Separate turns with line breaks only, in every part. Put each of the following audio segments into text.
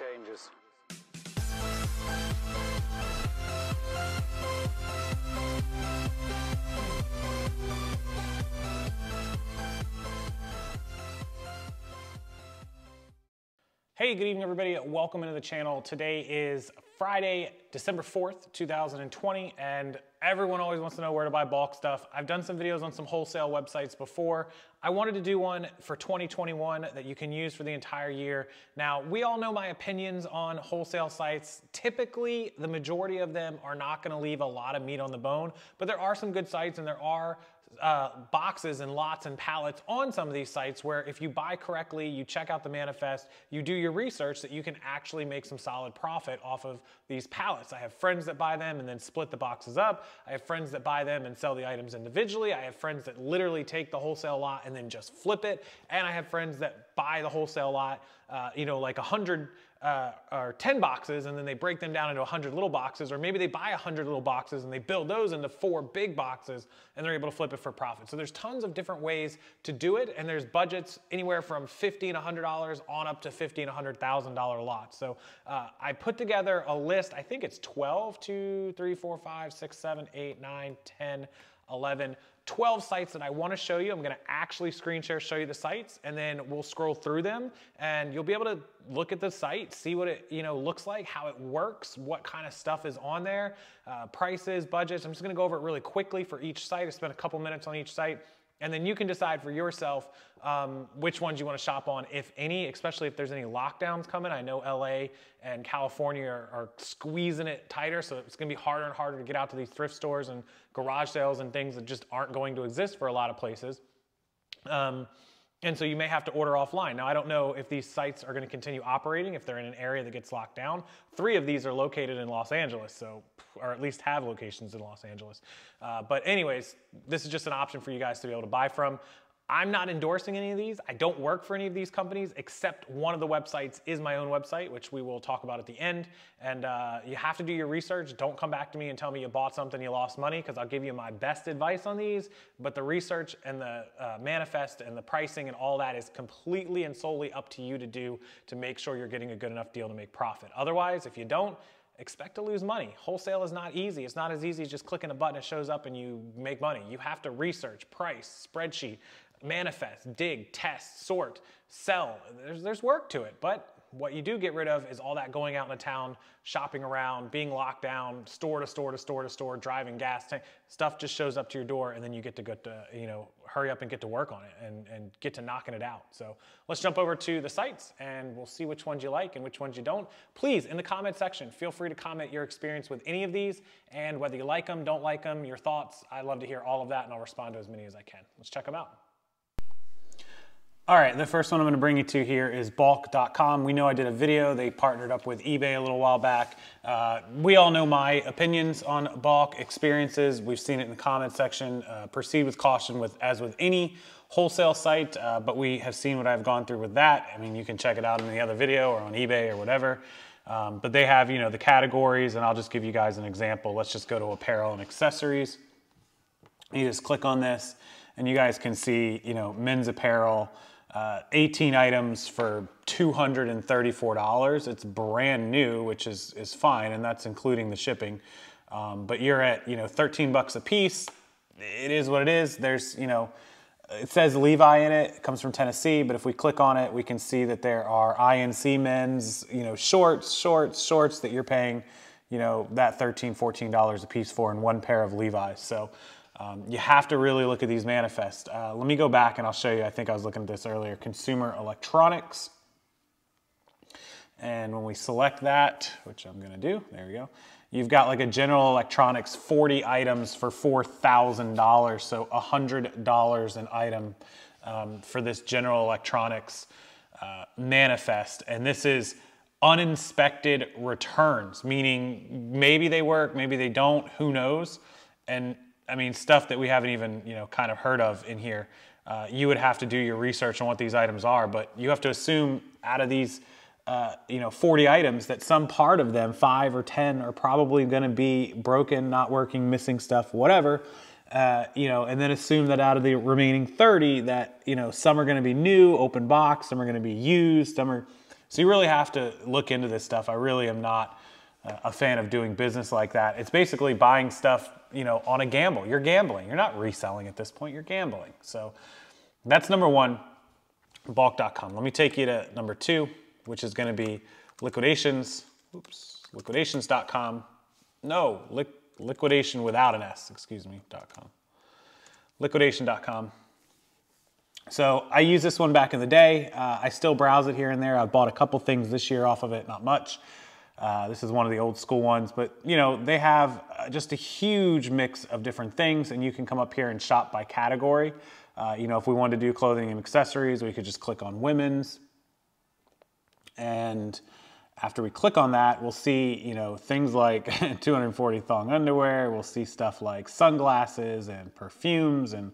changes.
Hey, good evening everybody. Welcome into the channel. Today is Friday, December 4th, 2020, and everyone always wants to know where to buy bulk stuff. I've done some videos on some wholesale websites before. I wanted to do one for 2021 that you can use for the entire year. Now, we all know my opinions on wholesale sites. Typically, the majority of them are not gonna leave a lot of meat on the bone, but there are some good sites and there are boxes and lots and pallets on some of these sites where if you buy correctly, you check out the manifest, you do your research, that you can actually make some solid profit off of these pallets. I have friends that buy them and then split the boxes up. I have friends that buy them and sell the items individually. I have friends that literally take the wholesale lot and then just flip it. And I have friends that buy the wholesale lot, like 100 or 10 boxes, and then they break them down into 100 little boxes, or maybe they buy 100 little boxes and they build those into 4 big boxes and they're able to flip it for profit. So there's tons of different ways to do it, and there's budgets anywhere from $50 and $100 on up to $50 and $100,000 lots. So I put together a list. I think it's 12, 2, 3, 4, 5, 6, 7, 8, 9, 10, 11, 12 sites that I want to show you. I'm going to actually screen share, show you the sites, and then we'll scroll through them and you'll be able to look at the site, see what it looks like, how it works, what kind of stuff is on there, prices, budgets. I'm just going to go over it really quickly for each site. I spent a couple minutes on each site, and then you can decide for yourself which ones you want to shop on, if any, especially if there's any lockdowns coming. I know LA and California are squeezing it tighter, so it's going to be harder and harder to get out to these thrift stores and garage sales and things that just aren't going to exist for a lot of places. And so you may have to order offline. Now, I don't know if these sites are going to continue operating if they're in an area that gets locked down. 3 of these are located in Los Angeles, or at least have locations in Los Angeles. But anyways, this is just an option for you guys to be able to buy from. I'm not endorsing any of these. I don't work for any of these companies, except one of the websites is my own website, which we will talk about at the end. And you have to do your research. Don't come back to me and tell me you bought something, you lost money, because I'll give you my best advice on these. But the research and the manifest and the pricing and all that is completely and solely up to you to do to make sure you're getting a good enough deal to make profit. Otherwise, if you don't, expect to lose money. Wholesale is not easy. It's not as easy as just clicking a button, it shows up and you make money. You have to research, price, spreadsheet, manifest, dig, test, sort, sell. There's work to it, but what you do get rid of is all that going out in the town, shopping around, being locked down, store to store to store to store, driving gas tank. Stuff just shows up to your door, and then you get to hurry up and get to work on it and get to knocking it out. So let's jump over to the sites and we'll see which ones you like and which ones you don't. Please, in the comment section, feel free to comment your experience with any of these and whether you like them, don't like them, your thoughts. I'd love to hear all of that, and I'll respond to as many as I can. Let's check them out. All right, the first one I'm going to bring you to here is Bulkcom. We know I did a video. They partnered up with eBay a little while back. We all know my opinions on bulk experiences. We've seen it in the comment section. Proceed with caution as with any wholesale site, but we have seen what I've gone through with that. I mean, you can check it out in the other video or on eBay or whatever. But they have, the categories, and I'll just give you guys an example. Let's just go to apparel and accessories. You just click on this, and you guys can see, men's apparel, 18 items for $234. It's brand new, which is fine, and that's including the shipping. But you're at 13 bucks a piece. It is what it is. There's it says Levi in it. It comes from Tennessee, but if we click on it, we can see that there are INC men's shorts that you're paying that $13, $14 a piece for in one pair of Levi's. So you have to really look at these manifests. Let me go back and I'll show you. I think I was looking at this earlier. Consumer electronics. And when we select that, which I'm going to do, there we go. You've got like a general electronics 40 items for $4,000. So $100 an item for this general electronics manifest. And this is uninspected returns, meaning maybe they work, maybe they don't, who knows? And I mean, stuff that we haven't even, kind of heard of in here. You would have to do your research on what these items are, but you have to assume out of these, 40 items that some part of them, 5 or 10, are probably going to be broken, not working, missing stuff, whatever. And then assume that out of the remaining 30 that, some are going to be new, open box, some are going to be used, some are So you really have to look into this stuff. I really am not a fan of doing business like that. It's basically buying stuff, you know, on a gamble. You're gambling. You're not reselling at this point. You're gambling. So that's number one, bulk.com. Let me take you to number two, which is going to be liquidations. Oops, liquidations.com. No, liquidation without an S, excuse me, .com. Liquidation.com. So I used this one back in the day. I still browse it here and there. I've bought a couple things this year off of it, not much. This is one of the old school ones, but you know, they have just a huge mix of different things, and you can come up here and shop by category. You know, if we wanted to do clothing and accessories, we could just click on women's. And after we click on that, we'll see, you know, things like 240 thong underwear. We'll see stuff like sunglasses and perfumes and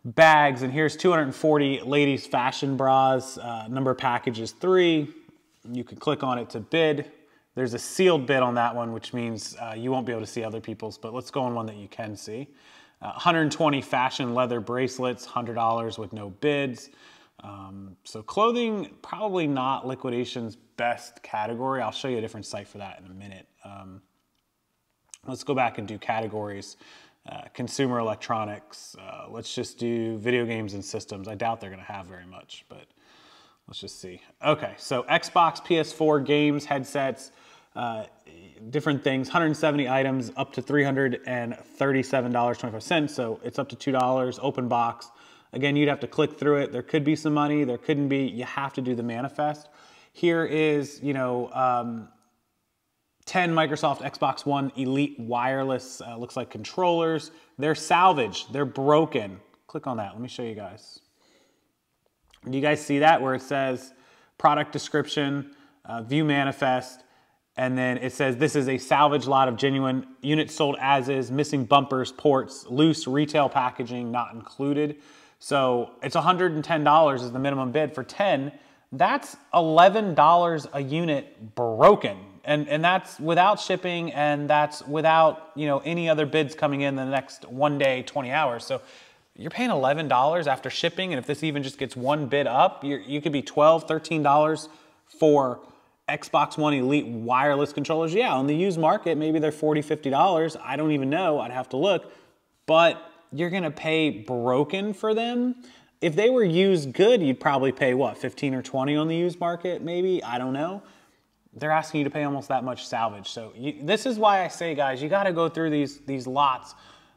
bags. And here's 240 ladies fashion bras. Number of packages 3. You can click on it to bid. There's a sealed bid on that one, which means you won't be able to see other people's, but let's go on one that you can see. 120 fashion leather bracelets, $100 with no bids. So clothing, probably not liquidation's best category. I'll show you a different site for that in a minute. Let's go back and do categories. Consumer electronics. Let's just do video games and systems. I doubt they're going to have very much, but let's just see. Okay, so Xbox, PS4, games, headsets, different things, 170 items, up to $337.25. So it's up to $2, open box. Again, you'd have to click through it. There could be some money, there couldn't be. You have to do the manifest. Here is, you know, 10 Microsoft Xbox One Elite wireless, looks like controllers. They're salvaged, they're broken. Click on that, let me show you guys. Do you guys see that where it says product description, view manifest, and then it says this is a salvage lot of genuine units sold as is, missing bumpers, ports, loose retail packaging not included. So it's $110 is the minimum bid for 10. That's $11 a unit broken. And that's without shipping, and that's without, you know, any other bids coming in the next 1 day, 20 hours. So you're paying $11 after shipping, and if this even just gets one bid up, you could be $12, $13 for Xbox One Elite wireless controllers. Yeah, on the used market, maybe they're $40, $50. I don't even know, I'd have to look. But you're gonna pay broken for them. If they were used good, you'd probably pay what, 15 or 20 on the used market, maybe, I don't know. They're asking you to pay almost that much salvage. So this is why I say, guys, you gotta go through these lots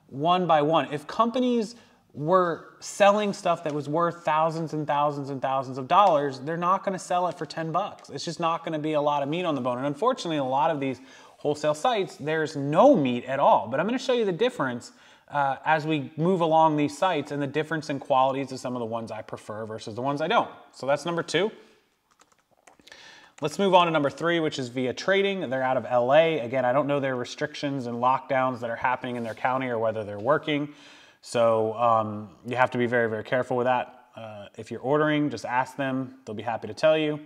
one by one. If companies were selling stuff that was worth thousands and thousands and thousands of dollars, they're not gonna sell it for 10 bucks. It's just not gonna be a lot of meat on the bone. And unfortunately, a lot of these wholesale sites, there's no meat at all. But I'm gonna show you the difference as we move along these sites and the difference in qualities of some of the ones I prefer versus the ones I don't. So that's number 2. Let's move on to number 3, which is Via Trading. They're out of LA. Again, I don't know their restrictions and lockdowns that are happening in their county or whether they're working. So you have to be very, very careful with that. If you're ordering, just ask them. They'll be happy to tell you.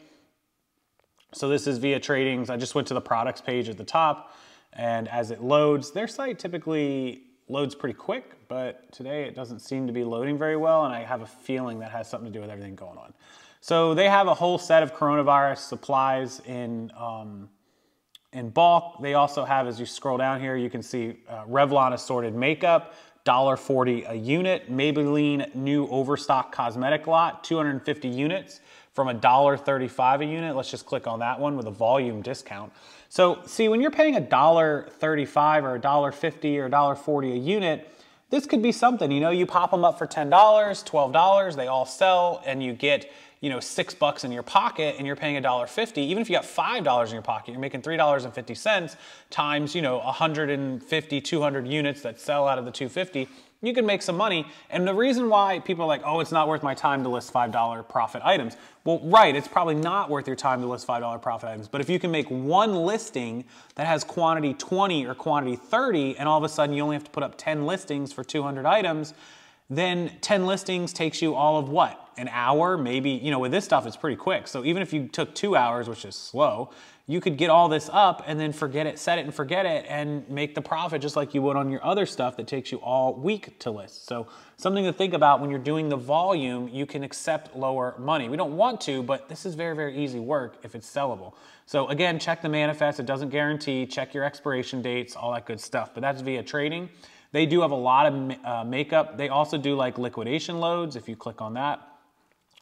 So this is Via Trading's. I just went to the products page at the top, and as it loads, their site typically loads pretty quick, but today it doesn't seem to be loading very well, and I have a feeling that has something to do with everything going on. So they have a whole set of coronavirus supplies in bulk. They also have, as you scroll down here, you can see Revlon assorted makeup, $1.40 a unit. Maybelline new overstock cosmetic lot, 250 units from $1.35 a unit. Let's just click on that one with a volume discount. So see, when you're paying $1.35 or $1.50 or $1.40 a unit, this could be something. You know, you pop them up for $10, $12, they all sell, and you get, you know, $6 in your pocket, and you're paying $1.50. Even if you got $5 in your pocket, you're making $3.50 times, you know, 150, 200 units that sell out of the 250. You can make some money. And the reason why people are like, oh, it's not worth my time to list $5 profit items. Well, right, it's probably not worth your time to list $5 profit items. But if you can make one listing that has quantity 20 or quantity 30, and all of a sudden you only have to put up 10 listings for 200 items, then 10 listings takes you all of what? an hour, maybe, you know, with this stuff, it's pretty quick. So even if you took 2 hours, which is slow, you could get all this up and then forget it, set it and forget it, and make the profit just like you would on your other stuff that takes you all week to list. So something to think about when you're doing the volume, you can accept lower money. We don't want to, but this is very, very easy work if it's sellable. So again, check the manifest. It doesn't guarantee. Check your expiration dates, all that good stuff. But that's via trading. They do have a lot of makeup. They also do like liquidation loads. If you click on that,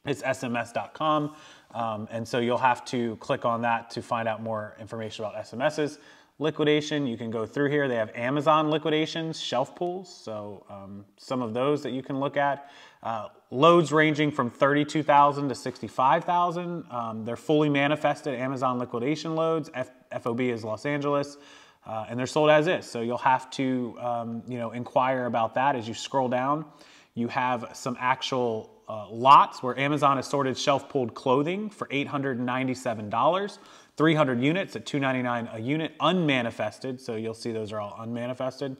it's SMScom. And so you'll have to click on that to find out more information about SMSs. Liquidation, you can go through here. They have Amazon liquidations, shelf pools. So some of those that you can look at. Loads ranging from 32,000 to 65,000. They're fully manifested Amazon liquidation loads. FOB is Los Angeles. And they're sold as is. So you'll have to you know, inquire about that as you scroll down. You have some actual lots where Amazon has sorted shelf-pulled clothing for $897, 300 units at $299 a unit, unmanifested. So you'll see those are all unmanifested.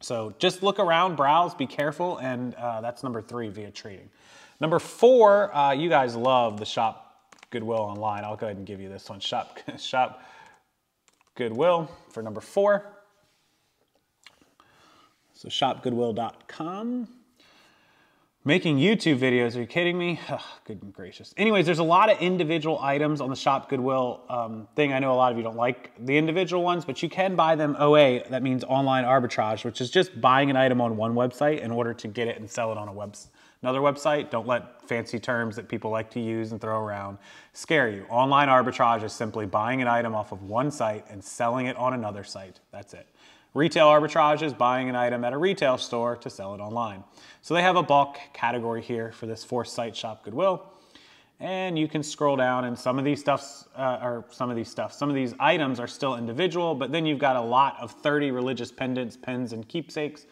So just look around, browse, be careful, and that's number 3 via trading. Number 4, you guys love the Shop Goodwill online. I'll go ahead and give you this one, Shop Goodwill for number 4. So shopgoodwill.com. Making YouTube videos, are you kidding me? Oh, good gracious. Anyways, there's a lot of individual items on the Shop Goodwill thing. I know a lot of you don't like the individual ones, but you can buy them OA. That means online arbitrage, which is just buying an item on one website in order to get it and sell it on another website. Don't let fancy terms that people like to use and throw around scare you. Online arbitrage is simply buying an item off of one site and selling it on another site. That's it. Retail arbitrage is buying an item at a retail store to sell it online. So they have a bulk category here for this 4th site, Shop Goodwill. And you can scroll down, and some of these items are still individual, but then you've got a lot of 30 religious pendants, pens, and keepsakes,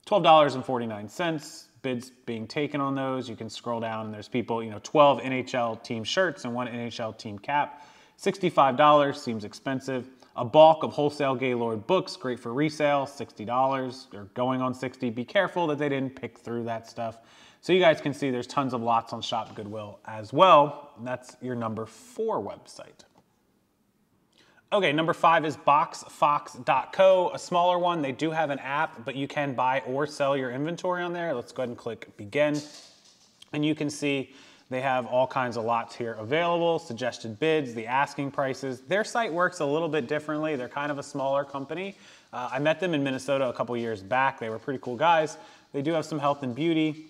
$12.49. Bids being taken on those. You can scroll down, and there's people, you know, 12 NHL team shirts and 1 NHL team cap. $65 seems expensive. A bulk of wholesale Gaylord books, great for resale, $60. They're going on $60. Be careful that they didn't pick through that stuff. So you guys can see there's tons of lots on Shop Goodwill as well. And that's your number 4 website. Okay, number 5 is Boxfox.co, a smaller one. They do have an app, but you can buy or sell your inventory on there. Let's go ahead and click begin. And you can see they have all kinds of lots here available, suggested bids, the asking prices. Their site works a little bit differently. They're kind of a smaller company. I met them in Minnesota a couple years back. They were pretty cool guys. They do have some health and beauty.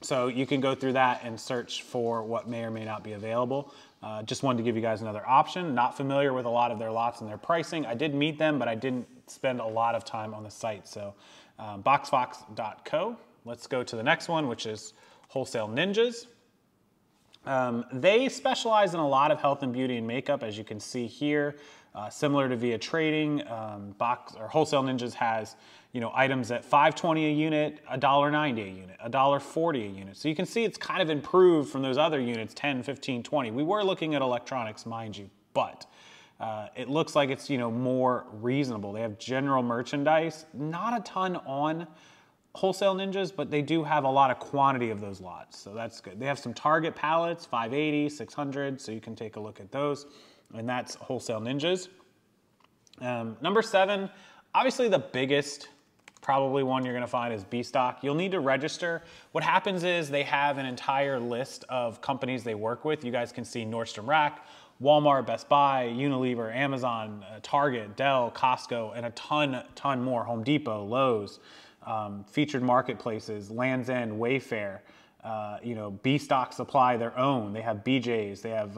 So you can go through that and search for what may or may not be available. Just wanted to give you guys another option. Not familiar with a lot of their lots and their pricing. I did meet them, but I didn't spend a lot of time on the site. So Boxfox.co. Let's go to the next one, which is Wholesale Ninjas. They specialize in a lot of health and beauty and makeup, as you can see here. Similar to via trading, Wholesale Ninjas has, you know, items at $5.20 a unit, $1.90 a unit, $1.40 a unit. So you can see it's kind of improved from those other units, 10, 15, 20. We were looking at electronics, mind you, but it looks like it's, you know, more reasonable. They have general merchandise, not a ton on Wholesale Ninjas, but they do have a lot of quantity of those lots, so that's good. They have some Target pallets, 580, 600, so you can take a look at those, and that's Wholesale Ninjas. Number 7, obviously the biggest probably one you're gonna find is B-Stock. You'll need to register. What happens is they have an entire list of companies they work with. You guys can see Nordstrom Rack, Walmart, Best Buy, Unilever, Amazon, Target, Dell, Costco, and a ton more, Home Depot, Lowe's. Featured marketplaces, Land's End, Wayfair, you know, B-Stock supply their own. They have BJ's, they have,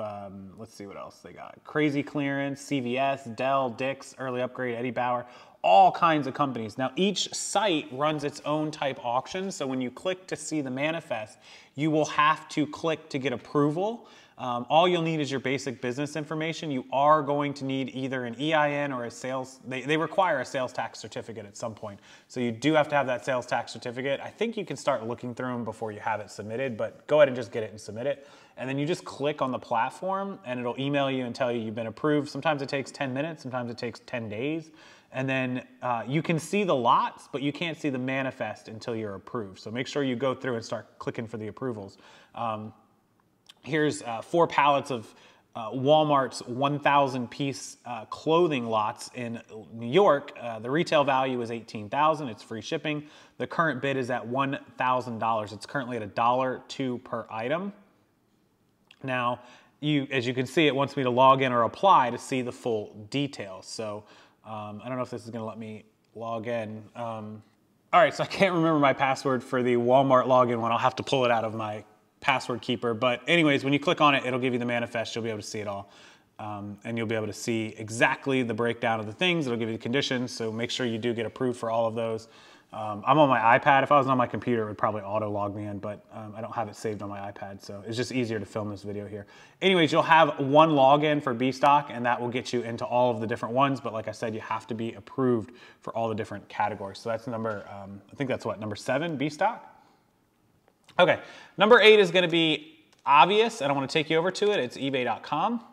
let's see what else they got. Crazy Clearance, CVS, Dell, Dick's, Early Upgrade, Eddie Bauer, all kinds of companies. Now each site runs its own type auction, so when you click to see the manifest, you will have to click to get approval. All you'll need is your basic business information. You are going to need either an EIN or a sales, they require a sales tax certificate at some point. So you do have to have that sales tax certificate. I think you can start looking through them before you have it submitted, but go ahead and just get it and submit it. And then you just click on the platform and it'll email you and tell you you've been approved. Sometimes it takes 10 minutes, sometimes it takes 10 days. And then you can see the lots, but you can't see the manifest until you're approved. So make sure you go through and start clicking for the approvals. Here's 4 pallets of Walmart's 1,000 piece clothing lots in New York. The retail value is $18,000. It's free shipping. The current bid is at $1,000. It's currently at $1.02 per item. Now, as you can see, it wants me to log in or apply to see the full details. So I don't know if this is gonna let me log in. All right, so I can't remember my password for the Walmart login one. I'll have to pull it out of my password keeper. But anyways, when you click on it, it'll give you the manifest. You'll be able to see it all. And you'll be able to see exactly the breakdown of the things. It'll give you the conditions. So make sure you do get approved for all of those. I'm on my iPad. If I was on my computer, it would probably auto log me in, but I don't have it saved on my iPad. So it's just easier to film this video here. Anyways, you'll have one login for B-Stock, and that will get you into all of the different ones. But like I said, you have to be approved for all the different categories. So that's number, I think that's what, number 7, B-Stock? Okay, number 8 is gonna be obvious, and I wanna take you over to it. It's ebay.com.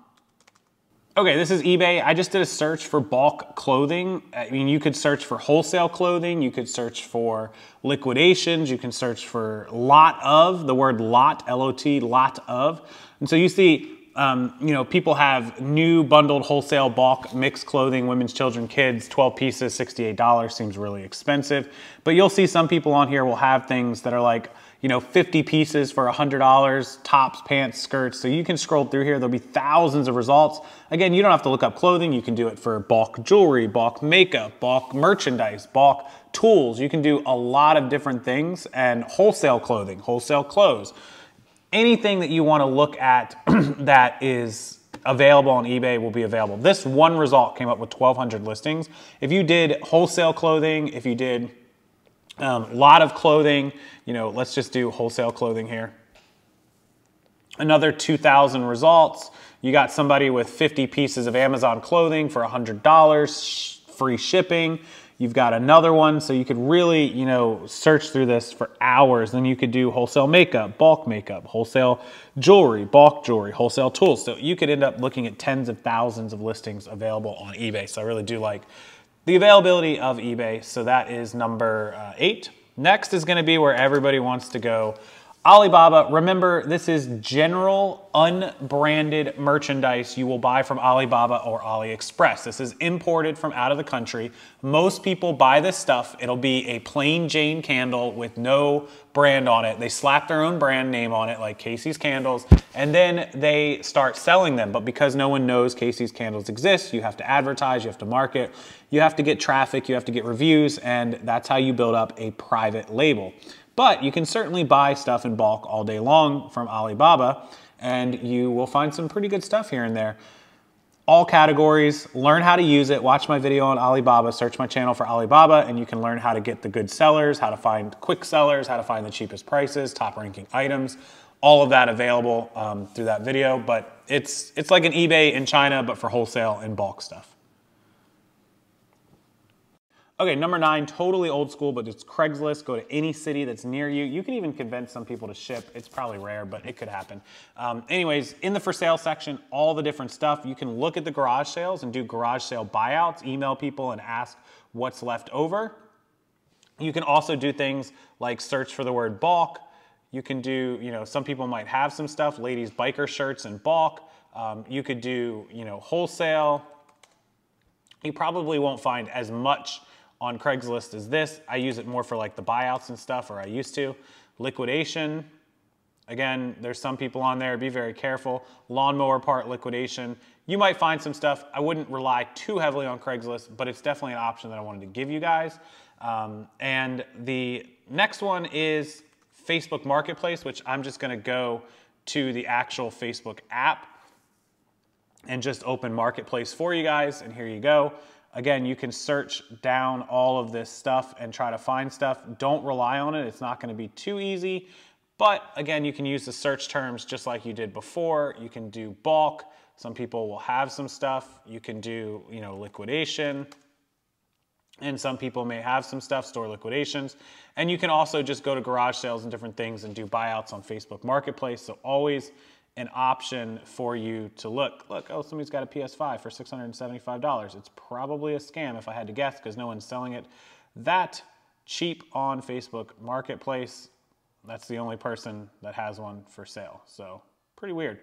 Okay, this is eBay. I just did a search for bulk clothing. I mean, you could search for wholesale clothing, you could search for liquidations, you can search for lot of, the word lot, L-O-T, lot of. And so you see, you know, people have new bundled wholesale bulk mixed clothing, women's, children, kids, 12 pieces, $68, seems really expensive. But you'll see some people on here will have things that are like, you know, 50 pieces for $100, tops, pants, skirts. So you can scroll through here. There'll be thousands of results. Again, you don't have to look up clothing. You can do it for bulk jewelry, bulk makeup, bulk merchandise, bulk tools. You can do a lot of different things, and wholesale clothing, wholesale clothes. Anything that you want to look at that is available on eBay will be available. This one result came up with 1,200 listings. If you did wholesale clothing, if you did lot of clothing, you know, let's just do wholesale clothing here. Another 2,000 results. You got somebody with 50 pieces of Amazon clothing for $100, free shipping. You've got another one, so you could really, you know, search through this for hours. Then you could do wholesale makeup, wholesale jewelry, bulk jewelry, wholesale tools. So you could end up looking at tens of thousands of listings available on eBay. So I really do like the availability of eBay. So that is number 8. Next is gonna be where everybody wants to go. Alibaba. Remember, this is general unbranded merchandise you will buy from Alibaba or AliExpress. This is imported from out of the country. Most people buy this stuff. It'll be a plain Jane candle with no brand on it. They slap their own brand name on it, like Casey's Candles, and then they start selling them. But because no one knows Casey's Candles exist, you have to advertise, you have to market, you have to get traffic, you have to get reviews, and that's how you build up a private label. But you can certainly buy stuff in bulk all day long from Alibaba, and you will find some pretty good stuff here and there. All categories, learn how to use it. Watch my video on Alibaba, search my channel for Alibaba, and you can learn how to get the good sellers, how to find quick sellers, how to find the cheapest prices, top ranking items, all of that available through that video. But it's like an eBay in China, but for wholesale and bulk stuff. Okay, number 9, totally old school, but it's Craigslist. Go to any city that's near you. You can even convince some people to ship. It's probably rare, but it could happen. Anyways, in the for sale section, all the different stuff. You can look at the garage sales and do garage sale buyouts, email people and ask what's left over. You can also do things like search for the word bulk. You can do, you know, some people might have some stuff, ladies' biker shirts in bulk. You could do, you know, wholesale. You probably won't find as much on Craigslist is this. I use it more for like the buyouts and stuff, or I used to. Liquidation, again, there's some people on there, be very careful. Lawnmower part liquidation. You might find some stuff. I wouldn't rely too heavily on Craigslist, but it's definitely an option that I wanted to give you guys. And the next one is Facebook Marketplace, which I'm just gonna go to the actual Facebook app and just open Marketplace for you guys, and here you go. Again, you can search down all of this stuff and try to find stuff. Don't rely on it. It's not going to be too easy. But again, you can use the search terms just like you did before. You can do bulk. Some people will have some stuff. You can do, you know, liquidation. And some people may have some stuff, store liquidations. And you can also just go to garage sales and different things and do buyouts on Facebook Marketplace. So always an option for you to look, oh, somebody's got a PS5 for $675. It's probably a scam if I had to guess, because no one's selling it that cheap on Facebook Marketplace. That's the only person that has one for sale. So pretty weird.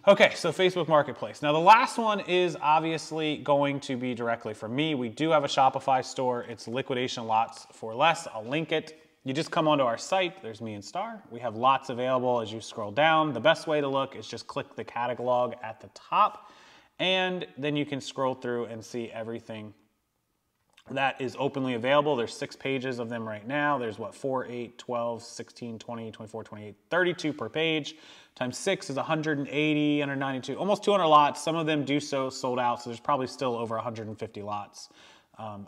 Okay, so Facebook Marketplace. Now the last one is obviously going to be directly from me. We do have a Shopify store. It's liquidation lots for less. I'll link it. You just come onto our site. There's me and Star. We have lots available as you scroll down. The best way to look is just click the catalog at the top, and then you can scroll through and see everything that is openly available. There's 6 pages of them right now. There's what, 4, 8, 12, 16, 20, 24, 28, 32 per page. Times 6 is 180, 192, almost 200 lots. Some of them do sold out, so there's probably still over 150 lots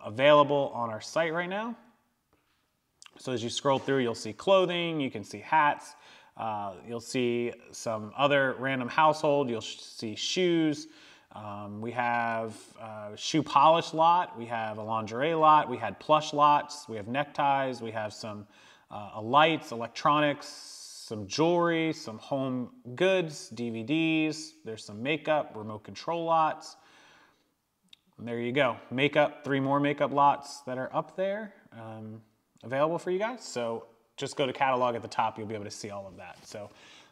available on our site right now. So as you scroll through, you'll see clothing, you can see hats, you'll see some other random household, you'll see shoes. We have a shoe polish lot, we have a lingerie lot, we had plush lots, we have neckties, we have some lights, electronics, some jewelry, some home goods, DVDs, there's some makeup, remote control lots. And there you go, makeup, 3 more makeup lots that are up there. Available for you guys. So just go to catalog at the top. You'll be able to see all of that. So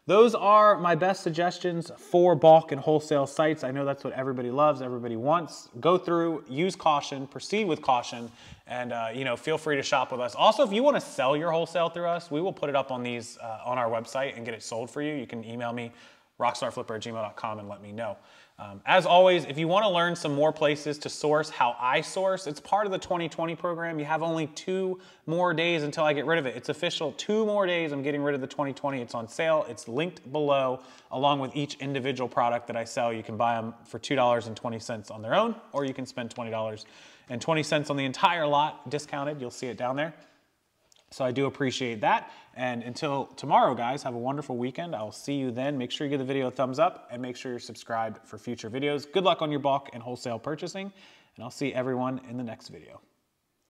those are my best suggestions for bulk and wholesale sites. I know that's what everybody loves, everybody wants. Go through, use caution, proceed with caution, and feel free to shop with us. Also, if you want to sell your wholesale through us, we will put it up on these on our website and get it sold for you. You can email me, rockstarflipper@gmail.com, and let me know. As always, if you want to learn some more places to source how I source, it's part of the 2020 program. You have only 2 more days until I get rid of it. It's official, 2 more days. I'm getting rid of the 2020. It's on sale. It's linked below along with each individual product that I sell. You can buy them for $2.20 on their own, or you can spend $20.20 on the entire lot discounted. You'll see it down there. So I do appreciate that. And until tomorrow, guys, have a wonderful weekend. I'll see you then. Make sure you give the video a thumbs up and make sure you're subscribed for future videos. Good luck on your bulk and wholesale purchasing, and I'll see everyone in the next video.